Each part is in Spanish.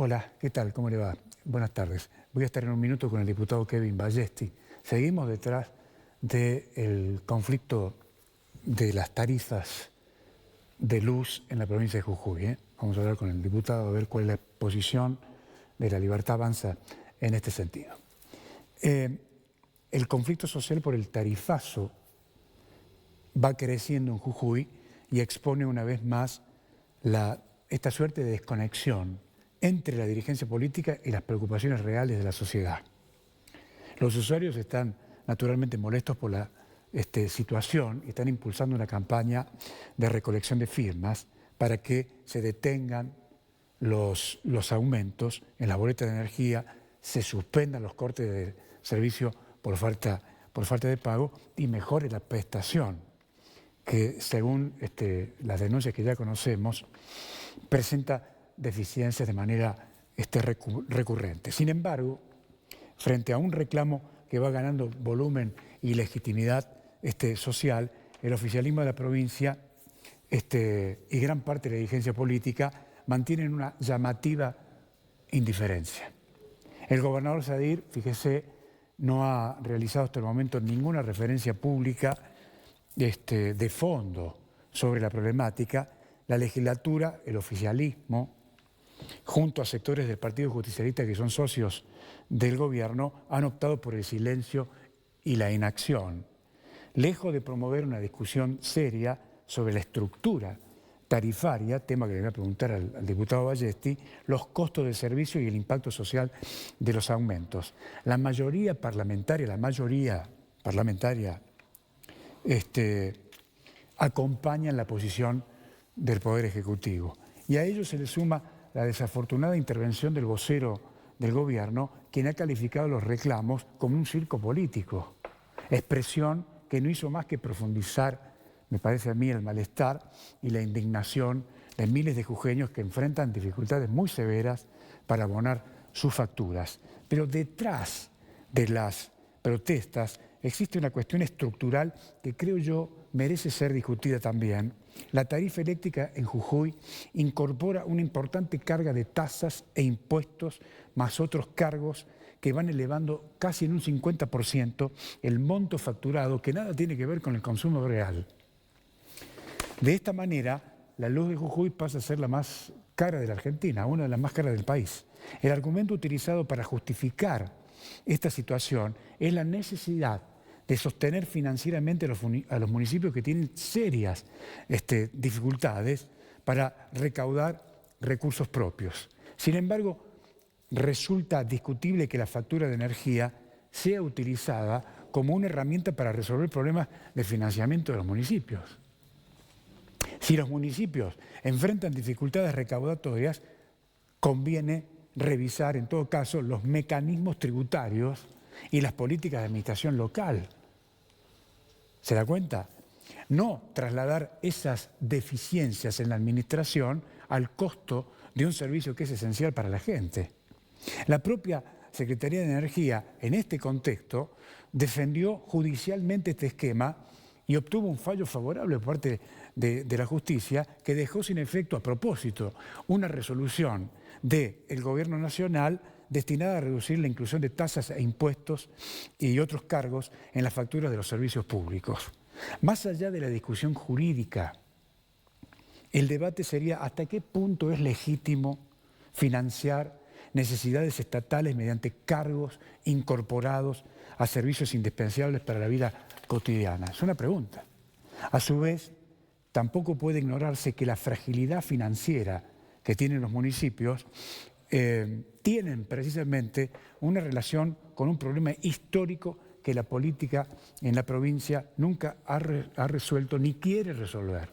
Hola, ¿qué tal? ¿Cómo le va? Buenas tardes. Voy a estar en un minuto con el diputado Kevin Ballesti. Seguimos detrás del conflicto de las tarifas de luz en la provincia de Jujuy, ¿eh? Vamos a hablar con el diputado a ver cuál es la posición de la Libertad Avanza en este sentido. El conflicto social por el tarifazo va creciendo en Jujuy y expone una vez más esta suerte de desconexión entre la dirigencia política y las preocupaciones reales de la sociedad. Los usuarios están naturalmente molestos por la situación y están impulsando una campaña de recolección de firmas para que se detengan los aumentos en las boletas de energía, se suspendan los cortes de servicio por falta de pago y mejore la prestación, que según las denuncias que ya conocemos, presenta deficiencias de manera recurrente. Sin embargo, frente a un reclamo que va ganando volumen y legitimidad social, el oficialismo de la provincia y gran parte de la dirigencia política mantienen una llamativa indiferencia. El gobernador Sadir, fíjese, no ha realizado hasta el momento ninguna referencia pública de fondo sobre la problemática. La legislatura, el oficialismo, junto a sectores del Partido Justicialista que son socios del gobierno, han optado por el silencio y la inacción, lejos de promover una discusión seria sobre la estructura tarifaria, tema que le voy a preguntar al diputado Ballesti, los costos del servicio y el impacto social de los aumentos. La mayoría parlamentaria acompaña la posición del Poder Ejecutivo. Y a ello se le suma la desafortunada intervención del vocero del gobierno, quien ha calificado los reclamos como un circo político, expresión que no hizo más que profundizar, me parece a mí, el malestar y la indignación de miles de jujeños que enfrentan dificultades muy severas para abonar sus facturas. Pero detrás de las protestas existe una cuestión estructural que creo yo merece ser discutida también. La tarifa eléctrica en Jujuy incorpora una importante carga de tasas e impuestos, más otros cargos que van elevando casi en un 50% el monto facturado, que nada tiene que ver con el consumo real. De esta manera, la luz de Jujuy pasa a ser la más cara de la Argentina, una de las más caras del país. El argumento utilizado para justificar esta situación es la necesidad de sostener financieramente a los municipios que tienen serias dificultades para recaudar recursos propios. Sin embargo, resulta discutible que la factura de energía sea utilizada como una herramienta para resolver problemas de financiamiento de los municipios. Si los municipios enfrentan dificultades recaudatorias, conviene revisar en todo caso los mecanismos tributarios y las políticas de administración local. ¿Se da cuenta? No trasladar esas deficiencias en la administración al costo de un servicio que es esencial para la gente. La propia Secretaría de Energía, en este contexto, defendió judicialmente este esquema y obtuvo un fallo favorable por parte de la justicia que dejó sin efecto, a propósito, una resolución del Gobierno Nacional destinada a reducir la inclusión de tasas e impuestos y otros cargos en las facturas de los servicios públicos. Más allá de la discusión jurídica, el debate sería hasta qué punto es legítimo financiar necesidades estatales mediante cargos incorporados a servicios indispensables para la vida cotidiana. Es una pregunta. A su vez, tampoco puede ignorarse que la fragilidad financiera que tienen los municipios tienen precisamente una relación con un problema histórico que la política en la provincia nunca ha resuelto ni quiere resolver,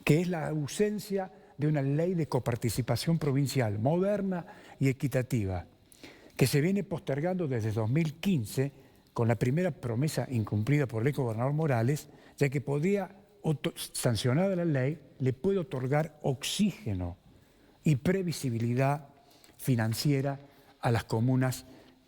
que es la ausencia de una ley de coparticipación provincial moderna y equitativa, que se viene postergando desde 2015 con la primera promesa incumplida por el exgobernador Morales, ya que podría, sancionada la ley, le puede otorgar oxígeno y previsibilidad financiera a las comunas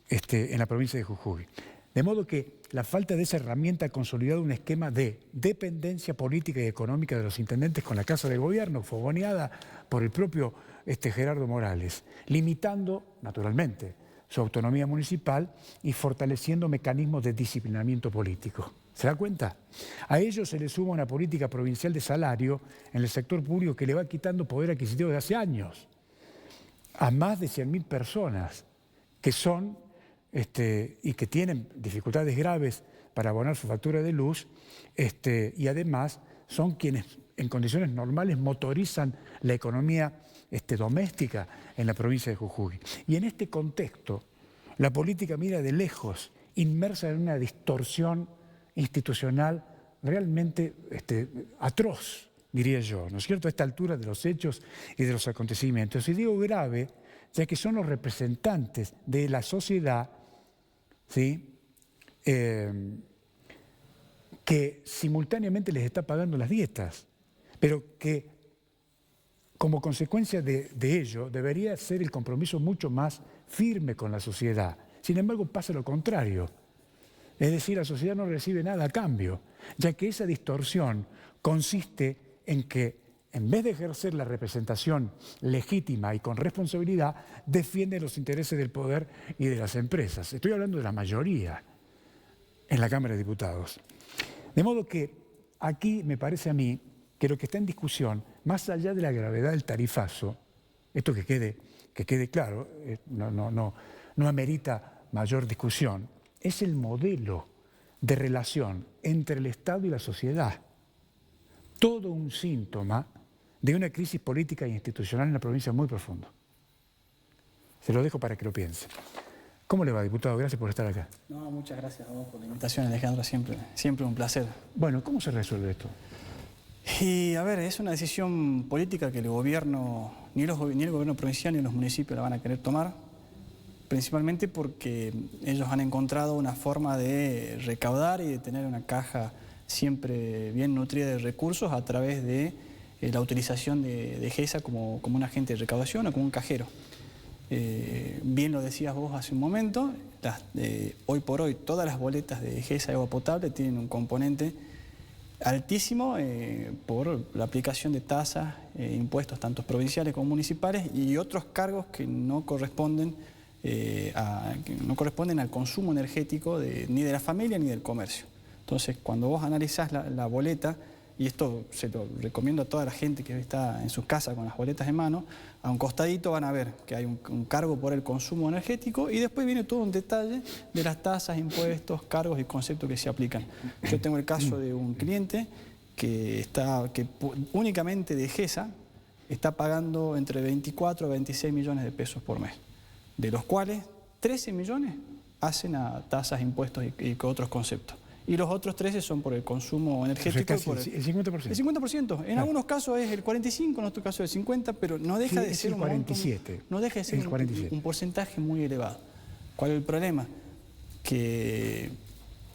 en la provincia de Jujuy. De modo que la falta de esa herramienta ha consolidado un esquema de dependencia política y económica de los intendentes con la Casa de Gobierno, fogoneada por el propio Gerardo Morales, limitando, naturalmente, su autonomía municipal y fortaleciendo mecanismos de disciplinamiento político. ¿Se da cuenta? A ello se le suma una política provincial de salario en el sector público que le va quitando poder adquisitivo de hace años a más de 100.000 personas que son y que tienen dificultades graves para abonar su factura de luz y además son quienes en condiciones normales motorizan la economía doméstica en la provincia de Jujuy. Y en este contexto, la política mira de lejos, inmersa en una distorsión institucional realmente atroz, diría yo, ¿no es cierto?, a esta altura de los hechos y de los acontecimientos. Y digo grave, ya que son los representantes de la sociedad, ¿sí?, que simultáneamente les está pagando las dietas, pero que como consecuencia de ello debería ser el compromiso mucho más firme con la sociedad. Sin embargo, pasa lo contrario. Es decir, la sociedad no recibe nada a cambio, ya que esa distorsión consiste en que, en vez de ejercer la representación legítima y con responsabilidad, defiende los intereses del poder y de las empresas. Estoy hablando de la mayoría en la Cámara de Diputados. De modo que aquí me parece a mí que lo que está en discusión, más allá de la gravedad del tarifazo, esto que quede claro, no amerita mayor discusión, es el modelo de relación entre el Estado y la sociedad. Todo un síntoma de una crisis política e institucional en la provincia muy profundo. Se lo dejo para que lo piense. ¿Cómo le va, diputado? Gracias por estar acá. No, muchas gracias a vos por la invitación, Alejandro. Siempre un placer. Bueno, ¿cómo se resuelve esto? Y a ver, es una decisión política que el gobierno, ni el gobierno provincial ni los municipios la van a querer tomar, principalmente porque ellos han encontrado una forma de recaudar y de tener una caja siempre bien nutrida de recursos a través de la utilización de GESA como un agente de recaudación o como un cajero. Bien lo decías vos hace un momento, hoy por hoy todas las boletas de GESA de agua potable tienen un componente altísimo por la aplicación de tasas, impuestos tanto provinciales como municipales y otros cargos que no corresponden al consumo energético ni de la familia ni del comercio. Entonces, cuando vos analizás la boleta, y esto se lo recomiendo a toda la gente que está en sus casas con las boletas en mano, a un costadito van a ver que hay un cargo por el consumo energético y después viene todo un detalle de las tasas, impuestos, cargos y conceptos que se aplican. Yo tengo el caso de un cliente que únicamente de GESA está pagando entre 24 a 26 millones de pesos por mes, de los cuales 13 millones hacen a tasas, impuestos y otros conceptos. Y los otros 13 son por el consumo energético. O sea, casi el 50%. El 50%. En algunos casos es el 45%, en otros casos el 50%, pero no deja de ser el 47%. No deja de ser un porcentaje muy elevado. ¿Cuál es el problema? Que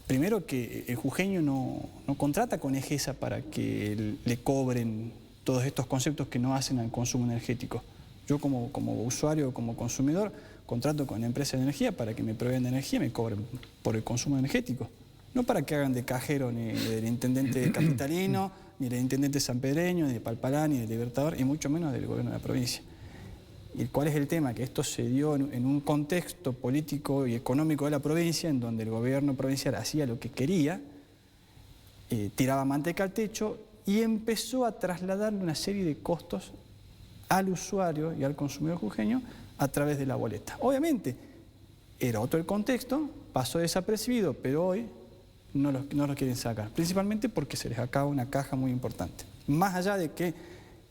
primero que el jujeño no contrata con EGESA para que le cobren todos estos conceptos que no hacen al consumo energético. Yo como usuario, como consumidor, contrato con la empresa de energía para que me proveen de energía y me cobren por el consumo energético. No para que hagan de cajero ni del intendente capitalino, ni del intendente sanpedreño, ni de Palpalá, ni del Libertador, y mucho menos del gobierno de la provincia. ¿Y cuál es el tema? Que esto se dio en un contexto político y económico de la provincia, en donde el gobierno provincial hacía lo que quería, tiraba manteca al techo y empezó a trasladarle una serie de costos al usuario y al consumidor jujeño a través de la boleta. Obviamente, era otro el contexto, pasó desapercibido, pero hoy no lo quieren sacar, principalmente porque se les acaba una caja muy importante. Más allá de que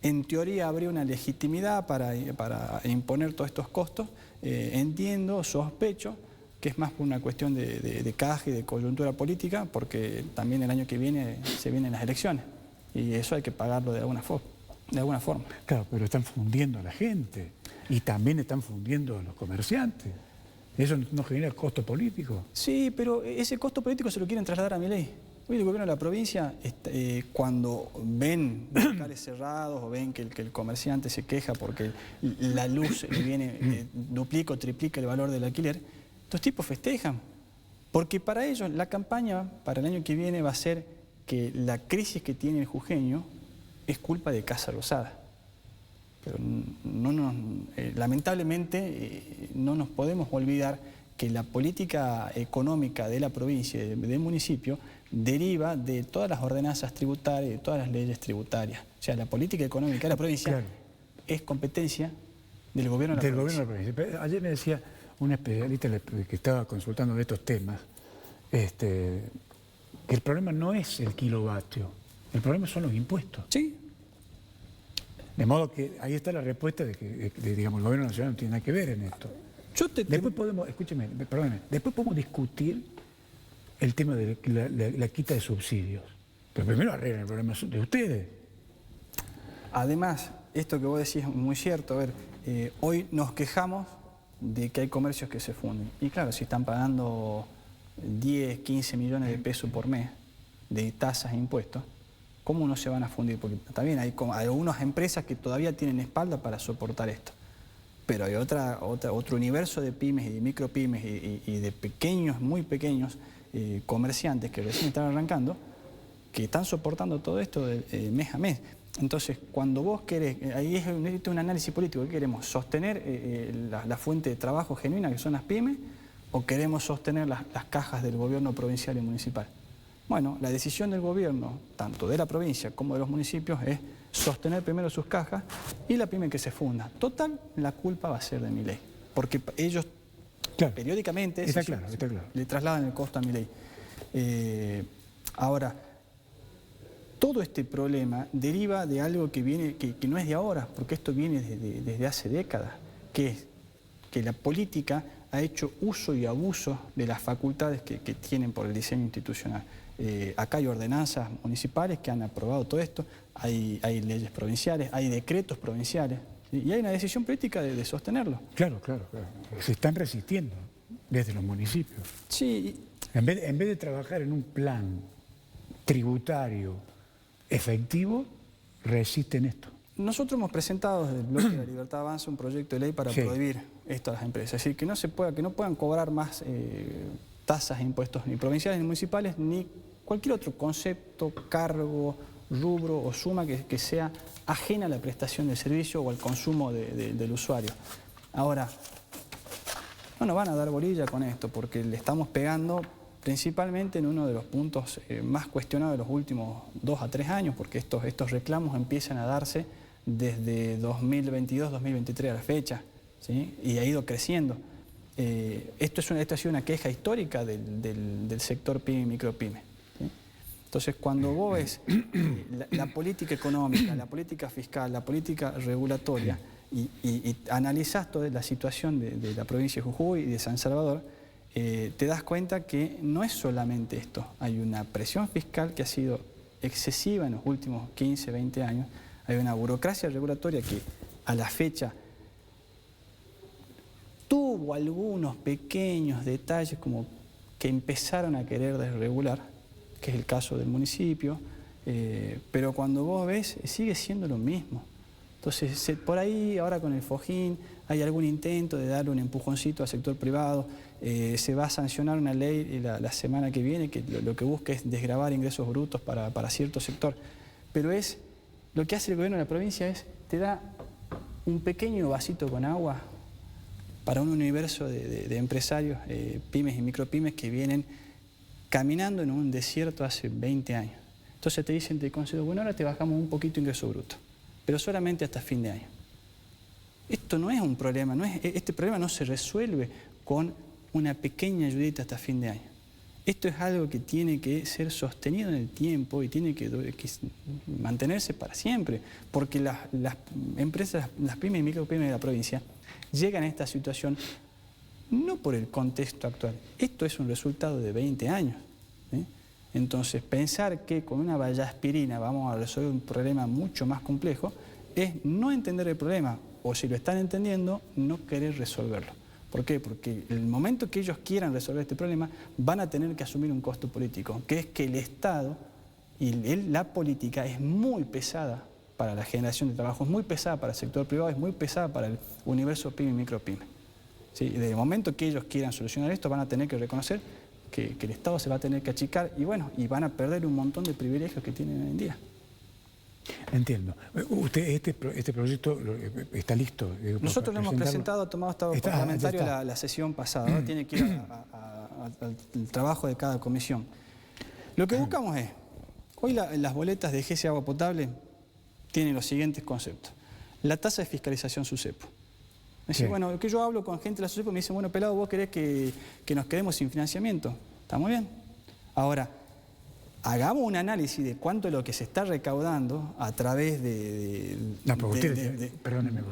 en teoría habría una legitimidad para imponer todos estos costos, entiendo, sospecho, que es más por una cuestión de caja y de coyuntura política, porque también el año que viene se vienen las elecciones, y eso hay que pagarlo de alguna forma. Claro, pero están fundiendo a la gente, y también están fundiendo a los comerciantes. ¿Eso no genera costo político? Sí, pero ese costo político se lo quieren trasladar a Milei. Hoy el gobierno de la provincia, cuando ven locales cerrados o ven que el comerciante se queja porque la luz le viene, duplica o triplica el valor del alquiler, estos tipos festejan. Porque para ellos la campaña para el año que viene va a ser que la crisis que tiene el jujeño es culpa de Casa Rosada. Pero lamentablemente no nos podemos olvidar que la política económica de la provincia y del municipio deriva de todas las ordenanzas tributarias y de todas las leyes tributarias. O sea, la política económica de la provincia, claro, es competencia del gobierno de la provincia. Gobierno de la provincia. Ayer me decía un especialista que estaba consultando de estos temas, que el problema no es el kilovatio, el problema son los impuestos. Sí. De modo que ahí está la respuesta de que digamos, el gobierno nacional no tiene nada que ver en esto. Después podemos, escúcheme, perdóneme, después podemos discutir el tema de la quita de subsidios. Pero primero arreglen el problema de ustedes. Además, esto que vos decís es muy cierto. A ver, hoy nos quejamos de que hay comercios que se funden. Y claro, si están pagando 10, 15 millones de pesos por mes de tasas e impuestos, ¿cómo no se van a fundir? Porque también hay algunas empresas que todavía tienen espalda para soportar esto. Pero hay otro universo de pymes y de micropymes y de pequeños, muy pequeños comerciantes que recién están arrancando, que están soportando todo esto mes a mes. Entonces, cuando vos querés, ahí es un análisis político, ¿qué queremos? ¿Sostener la fuente de trabajo genuina que son las pymes o queremos sostener las cajas del gobierno provincial y municipal? Bueno, la decisión del gobierno, tanto de la provincia como de los municipios, es sostener primero sus cajas y la pyme que se funda. Total, la culpa va a ser de Milei, porque ellos periódicamente le trasladan el costo a Milei. Ahora, todo este problema deriva de algo que viene, que no es de ahora, porque esto viene desde hace décadas, que es que la política ha hecho uso y abuso de las facultades que tienen por el diseño institucional. Acá hay ordenanzas municipales que han aprobado todo esto, hay leyes provinciales, hay decretos provinciales, ¿sí? Y hay una decisión política de sostenerlo. Claro. Se están resistiendo desde los municipios. Sí. En vez de trabajar en un plan tributario efectivo, resisten esto. Nosotros hemos presentado desde el Bloque de la Libertad Avanza un proyecto de ley para prohibir esto a las empresas. Es decir, que no puedan cobrar más tasas e impuestos ni provinciales ni municipales, ni cualquier otro concepto, cargo, rubro o suma que sea ajena a la prestación del servicio o al consumo del usuario. Ahora, no nos van a dar bolilla con esto porque le estamos pegando principalmente en uno de los puntos más cuestionados de los últimos 2 a 3 años, porque estos reclamos empiezan a darse desde 2022-2023 a la fecha, ¿sí? Y ha ido creciendo. Esto ha sido una queja histórica del sector pyme y micropyme, ¿sí? Entonces, cuando vos ves la política económica, la política fiscal, la política regulatoria y analizás toda la situación de la provincia de Jujuy y de San Salvador, te das cuenta que no es solamente esto. Hay una presión fiscal que ha sido excesiva en los últimos 15, 20 años. Hay una burocracia regulatoria que a la fecha tuvo algunos pequeños detalles como que empezaron a querer desregular, que es el caso del municipio, pero cuando vos ves sigue siendo lo mismo. Entonces, por ahí ahora con el Fojín hay algún intento de darle un empujoncito al sector privado, se va a sancionar una ley la semana que viene que lo que busca es desgravar ingresos brutos para cierto sector, pero lo que hace el gobierno de la provincia te da un pequeño vasito con agua para un universo de empresarios, pymes y micropymes que vienen caminando en un desierto hace 20 años. Entonces te dicen, te concedo, bueno, ahora te bajamos un poquito ingreso bruto, pero solamente hasta fin de año. Esto no es un problema, este problema no se resuelve con una pequeña ayudita hasta fin de año. Esto es algo que tiene que ser sostenido en el tiempo y tiene que mantenerse para siempre, porque las empresas, las pymes y micropymes de la provincia llegan a esta situación no por el contexto actual. Esto es un resultado de 20 años, ¿sí? Entonces, pensar que con una vallaspirina vamos a resolver un problema mucho más complejo es no entender el problema, o si lo están entendiendo, no querer resolverlo. ¿Por qué? Porque el momento que ellos quieran resolver este problema, van a tener que asumir un costo político, que es que el Estado y la política es muy pesada para la generación de trabajo, es muy pesada para el sector privado, es muy pesada para el universo pyme y micropyme. ¿Sí? Desde el momento que ellos quieran solucionar esto, van a tener que reconocer que el Estado se va a tener que achicar y bueno, y van a perder un montón de privilegios que tienen hoy en día. Entiendo. ¿Usted este proyecto está listo? Nosotros lo hemos presentado, ha tomado estado parlamentario la sesión pasada, ¿no? Tiene que ir al trabajo de cada comisión. Lo que buscamos es, hoy las boletas de GESE Agua Potable tienen los siguientes conceptos. La tasa de fiscalización SUSEPO. Me dice, bueno, que yo hablo con gente de la SUSEPO y me dicen, bueno, pelado, vos querés que nos quedemos sin financiamiento. Está muy bien. Ahora, hagamos un análisis de cuánto es lo que se está recaudando a través perdóneme,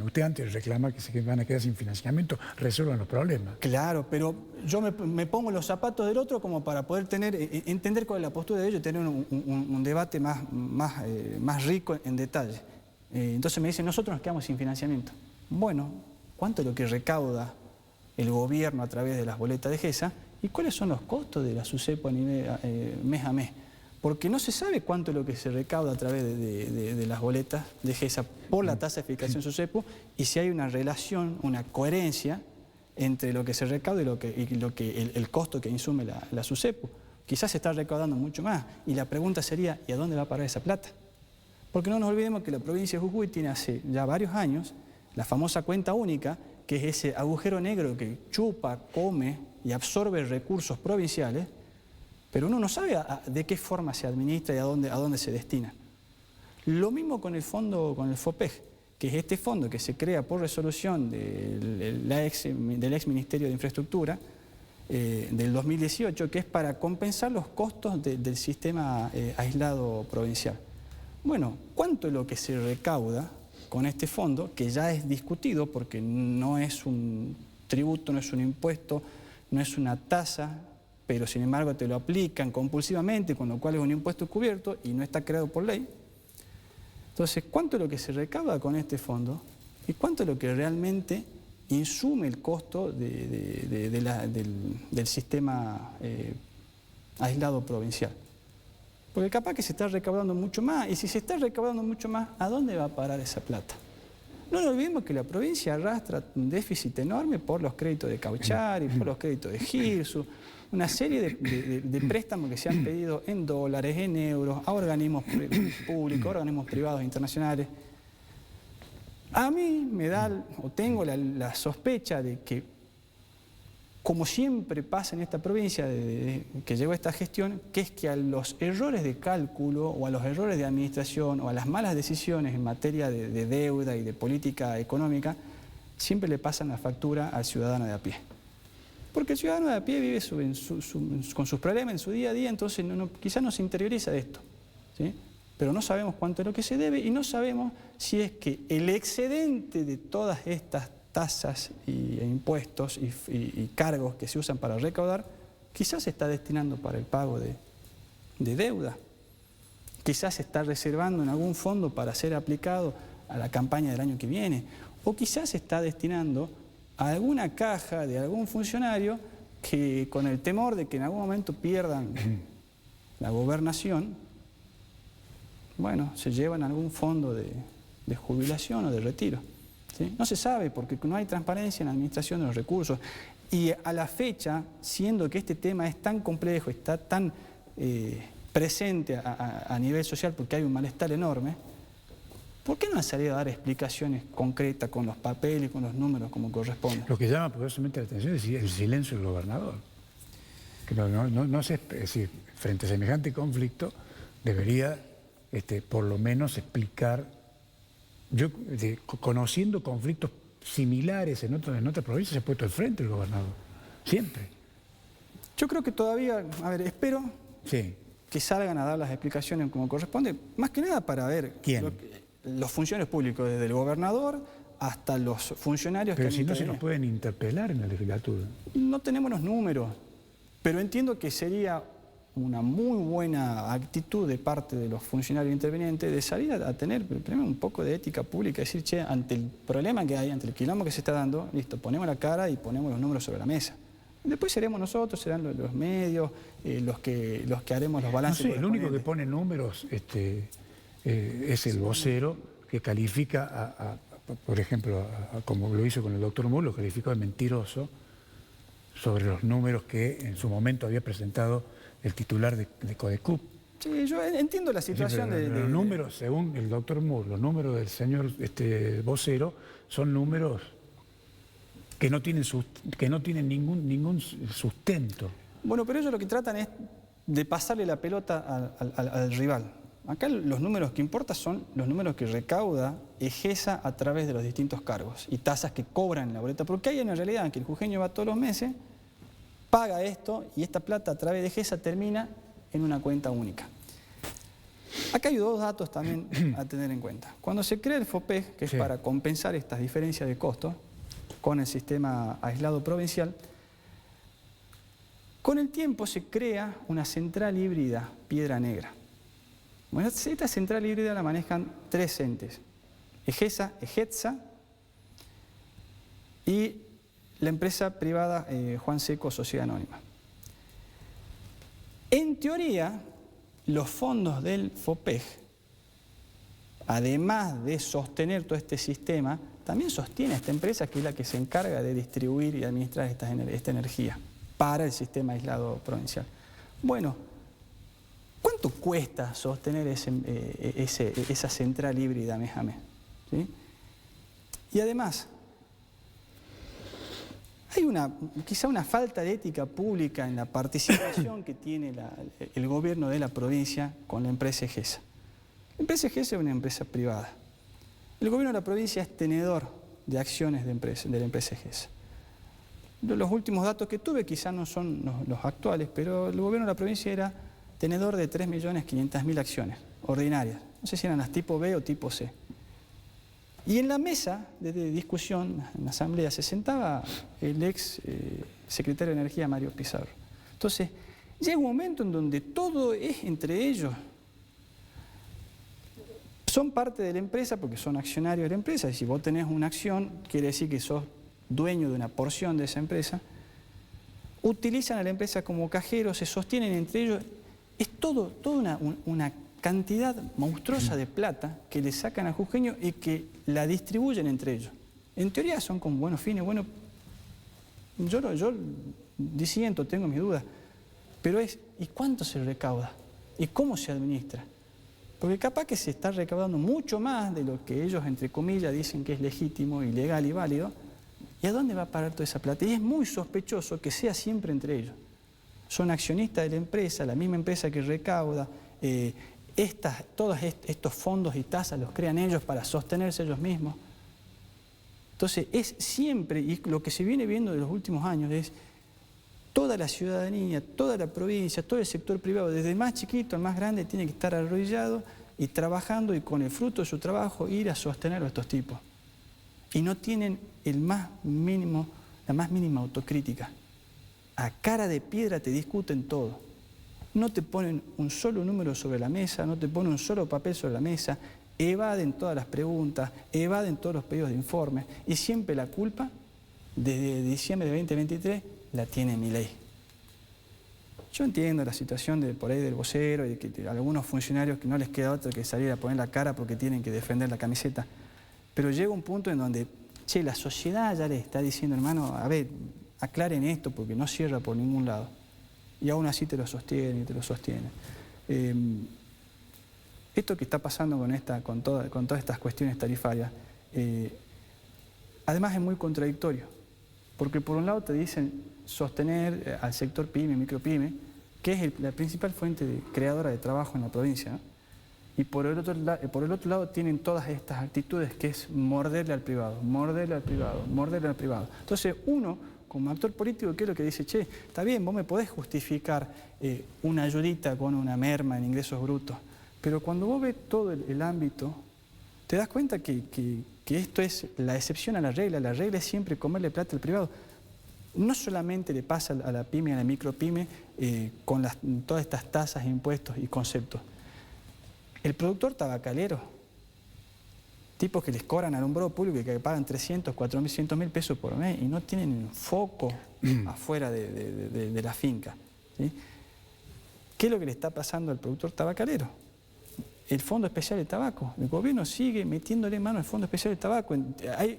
usted antes reclama que se van a quedar sin financiamiento, resuelvan los problemas. Claro, pero yo me pongo los zapatos del otro como para poder entender cuál es la postura de ellos y tener un debate más rico en detalle. Entonces me dicen, nosotros nos quedamos sin financiamiento. Bueno, ¿cuánto es lo que recauda el gobierno a través de las boletas de GESA? ¿Y cuáles son los costos de la SUSEPO a nivel mes a mes? Porque no se sabe cuánto es lo que se recauda a través de las boletas de GESA por la tasa de fiscalización SUSEPO y si hay una relación, una coherencia entre lo que se recauda y el costo que insume la SUSEPO. Quizás se está recaudando mucho más y la pregunta sería, ¿y a dónde va a parar esa plata? Porque no nos olvidemos que la provincia de Jujuy tiene hace ya varios años la famosa cuenta única, que es ese agujero negro que chupa, come y absorbe recursos provinciales, pero uno no sabe de qué forma se administra y a dónde se destina. Lo mismo con el fondo, con el FOPEG, que es este fondo que se crea por resolución del ex Ministerio de Infraestructura del 2018, que es para compensar los costos del sistema aislado provincial. Bueno, ¿cuánto es lo que se recauda con este fondo, que ya es discutido porque no es un tributo, no es un impuesto, no es una tasa, pero sin embargo te lo aplican compulsivamente, con lo cual es un impuesto cubierto y no está creado por ley? Entonces, ¿cuánto es lo que se recauda con este fondo y cuánto es lo que realmente insume el costo del sistema aislado provincial? Porque capaz que se está recaudando mucho más, y si se está recaudando mucho más, ¿a dónde va a parar esa plata? No nos olvidemos que la provincia arrastra un déficit enorme por los créditos de Cauchari, por los créditos de Girsu, una serie de préstamos que se han pedido en dólares, en euros, a organismos públicos, organismos privados internacionales. A mí me da, o tengo la sospecha de que, como siempre pasa en esta provincia que llegó a esta gestión, que es que a los errores de cálculo o a los errores de administración o a las malas decisiones en materia de deuda y de política económica, siempre le pasan la factura al ciudadano de a pie. Porque el ciudadano de a pie vive con sus problemas en su día a día, entonces quizás no se interioriza de esto, ¿sí? Pero no sabemos cuánto es lo que se debe y no sabemos si es que el excedente de todas estas tasas e impuestos y cargos que se usan para recaudar, quizás se está destinando para el pago de deuda. Quizás se está reservando en algún fondo para ser aplicado a la campaña del año que viene. O quizás se está destinando a alguna caja de algún funcionario que, con el temor de que en algún momento pierdan la gobernación, bueno, se llevan a algún fondo de jubilación o de retiro. ¿Sí? No se sabe porque no hay transparencia en la administración de los recursos. Y a la fecha, siendo que este tema es tan complejo, está tan presente a nivel social porque hay un malestar enorme, ¿por qué no han salido a dar explicaciones concretas con los papeles y con los números como corresponde? Lo que llama poderosamente la atención es el silencio del gobernador. Que no sé, es decir, frente a semejante conflicto debería por lo menos explicar. Yo, conociendo conflictos similares en otras provincias, se ha puesto al frente el gobernador, siempre. Yo creo que todavía, espero que salgan a dar las explicaciones como corresponde, más que nada para ver los funcionarios públicos, desde el gobernador hasta los funcionarios que... Pero si no se nos pueden interpelar en la legislatura. No tenemos los números, pero entiendo que sería una muy buena actitud de parte de los funcionarios intervenientes de salir a tener primero un poco de ética pública, decir, che, ante el problema que hay, ante el quilombo que se está dando, listo, ponemos la cara y ponemos los números sobre la mesa. Después seremos nosotros, serán los medios, los que haremos los balances. No sé, el único que pone números es el vocero, que califica, por ejemplo, como lo hizo con el doctor Moore, lo calificó de mentiroso sobre los números que en su momento había presentado el titular de Codecup. Sí, yo entiendo la situación sí, los números, según el doctor Moore, los números del señor vocero son números que no tienen ningún sustento. Bueno, pero ellos lo que tratan es de pasarle la pelota al rival. Acá los números que importan son los números que recauda EGESA a través de los distintos cargos y tasas que cobran en la boleta. Porque hay en realidad que el jujeño va todos los meses, paga esto y esta plata a través de EGESA termina en una cuenta única. Acá hay dos datos también a tener en cuenta. Cuando se crea el FOPEG, que es para compensar estas diferencias de costos con el sistema aislado provincial, con el tiempo se crea una central híbrida Piedra Negra. Bueno, esta central híbrida la manejan tres entes: EGESA, EGETSA y la empresa privada Juan Seco Sociedad Anónima. En teoría, los fondos del FOPEG, además de sostener todo este sistema, también sostiene a esta empresa que es la que se encarga de distribuir y administrar esta energía para el sistema aislado provincial. Bueno, ¿cuánto cuesta sostener esa central híbrida mes a mes? ¿Sí? Y además, hay quizá una falta de ética pública en la participación que tiene el gobierno de la provincia con la empresa EGESA. La empresa EGESA es una empresa privada. El gobierno de la provincia es tenedor de acciones de la empresa EGESA. Los últimos datos que tuve quizá no son los actuales, pero el gobierno de la provincia era tenedor de 3.500.000 acciones ordinarias. No sé si eran las tipo B o tipo C. Y en la mesa de discusión, en la asamblea, se sentaba el ex secretario de Energía, Mario Pizarro. Entonces, llega un momento en donde todo es entre ellos. Son parte de la empresa porque son accionarios de la empresa. Y si vos tenés una acción, quiere decir que sos dueño de una porción de esa empresa. Utilizan a la empresa como cajero, se sostienen entre ellos. Es toda una cantidad monstruosa de plata que le sacan a jujeño y que la distribuyen entre ellos. En teoría son con buenos fines, bueno, yo disiento, tengo mis dudas, pero ¿y cuánto se recauda? ¿Y cómo se administra? Porque capaz que se está recaudando mucho más de lo que ellos, entre comillas, dicen que es legítimo y legal y válido. ¿Y a dónde va a parar toda esa plata? Y es muy sospechoso que sea siempre entre ellos. Son accionistas de la empresa, la misma empresa que recauda, todos estos fondos y tasas los crean ellos para sostenerse ellos mismos. Entonces es siempre, y lo que se viene viendo de los últimos años es toda la ciudadanía, toda la provincia, todo el sector privado, desde el más chiquito al más grande, tiene que estar arrodillado y trabajando y con el fruto de su trabajo ir a sostener a estos tipos. Y no tienen la más mínima autocrítica. A cara de piedra te discuten todo. No te ponen un solo número sobre la mesa, no te ponen un solo papel sobre la mesa, evaden todas las preguntas, evaden todos los pedidos de informes y siempre la culpa, desde diciembre de 2023, la tiene Milei. Yo entiendo la situación por ahí del vocero y de que algunos funcionarios que no les queda otro que salir a poner la cara porque tienen que defender la camiseta, pero llega un punto en donde, la sociedad ya le está diciendo, hermano, a ver, aclaren esto porque no cierra por ningún lado. Y aún así te lo sostiene y te lo sostiene. Esto que está pasando con todas estas cuestiones tarifarias, además es muy contradictorio, porque por un lado te dicen sostener al sector pyme, micropyme, que es la principal fuente creadora de trabajo en la provincia, ¿no? Y por el otro lado tienen todas estas actitudes que es morderle al privado, morderle al privado, morderle al privado. Entonces uno, como actor político, ¿qué es lo que dice? Está bien, vos me podés justificar una ayudita con una merma en ingresos brutos, pero cuando vos ves todo el ámbito, te das cuenta que esto es la excepción a la regla es siempre comerle plata al privado. No solamente le pasa a la pyme y a la micropyme con todas estas tasas, impuestos y conceptos. El productor tabacalero, tipos que les cobran alumbrado público y que pagan 300, 400 mil pesos por mes y no tienen un foco afuera de la finca, ¿sí? ¿Qué es lo que le está pasando al productor tabacalero? El Fondo Especial de Tabaco. El gobierno sigue metiéndole mano al Fondo Especial de Tabaco. Hay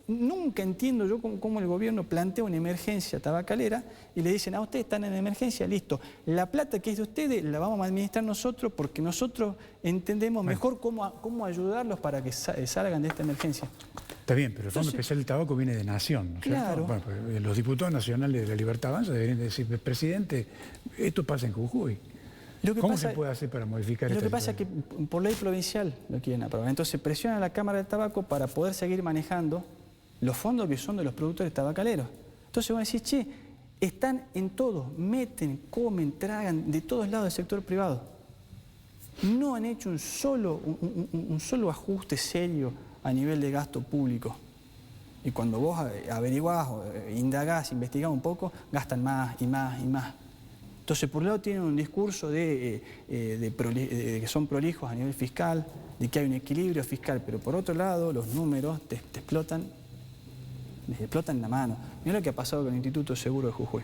nunca entiendo yo cómo el gobierno plantea una emergencia tabacalera y le dicen, ustedes están en emergencia, listo. La plata que es de ustedes la vamos a administrar nosotros porque nosotros entendemos mejor cómo ayudarlos para que salgan de esta emergencia. Está bien, pero el Fondo Especial del Tabaco viene de Nación, ¿no es cierto? Claro. Bueno, pues, los diputados nacionales de la Libertad Avanza deberían decir, presidente, esto pasa en Jujuy. ¿Cómo se puede hacer para modificar esto? Lo que pasa es que por ley provincial lo quieren aprobar. Entonces presiona a la Cámara del Tabaco para poder seguir manejando los fondos que son de los productores tabacaleros. Entonces van a decir, che, están en todo, meten, comen, tragan de todos lados del sector privado. No han hecho un solo ajuste serio a nivel de gasto público. Y cuando vos averiguás, indagás, investigás un poco, gastan más y más y más. Entonces, por un lado tienen un discurso de que son prolijos a nivel fiscal, de que hay un equilibrio fiscal, pero por otro lado, los números te explotan la mano. Mira lo que ha pasado con el Instituto de Seguro de Jujuy.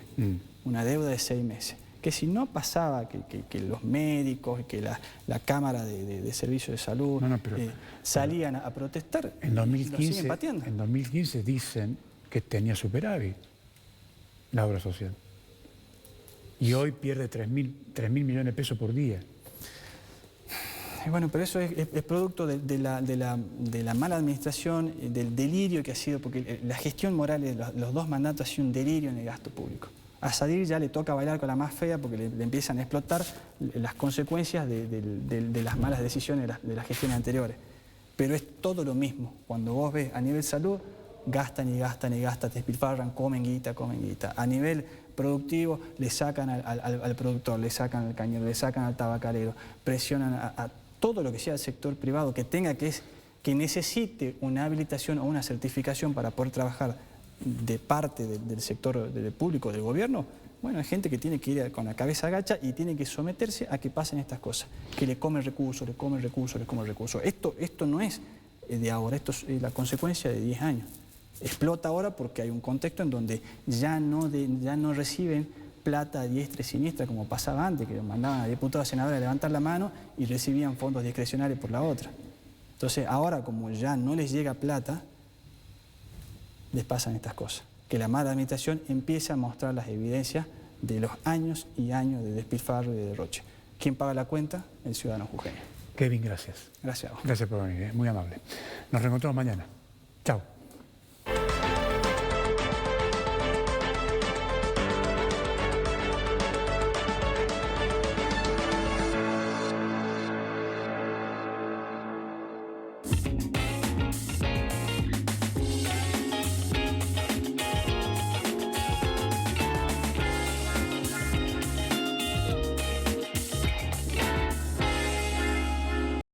Una deuda de 6 meses. Que si no pasaba que los médicos, que la Cámara de Servicios de Salud salían a protestar, en 2015, lo siguen pateando. En 2015 dicen que tenía superávit la obra social. Y hoy pierde 3.000 millones de pesos por día. Bueno, pero eso es producto de la mala administración, del delirio que ha sido, porque la gestión moral de los 2 mandatos ha sido un delirio en el gasto público. A Sadir ya le toca bailar con la más fea porque le empiezan a explotar las consecuencias de las malas decisiones de las gestiones anteriores. Pero es todo lo mismo. Cuando vos ves a nivel salud, gastan y gastan y gastan, despilfarran, comen guita. A nivel productivo, le sacan al productor, le sacan al cañero, le sacan al tabacalero, presionan a todo lo que sea el sector privado que tenga que necesite una habilitación o una certificación para poder trabajar de parte del sector público, del gobierno. Bueno, hay gente que tiene que ir con la cabeza agacha y tiene que someterse a que pasen estas cosas, que le comen recursos, le comen recursos. Esto no es de ahora, esto es la consecuencia de 10 años. Explota ahora porque hay un contexto en donde ya no reciben plata a diestra y siniestra como pasaba antes, que mandaban a diputados y senadores a levantar la mano y recibían fondos discrecionales por la otra. Entonces ahora, como ya no les llega plata, les pasan estas cosas. Que la mala administración empieza a mostrar las evidencias de los años y años de despilfarro y de derroche. ¿Quién paga la cuenta? El ciudadano jujeño. Kevin, gracias. Gracias a vos. Gracias por venir, muy amable. Nos reencontramos mañana. Chao.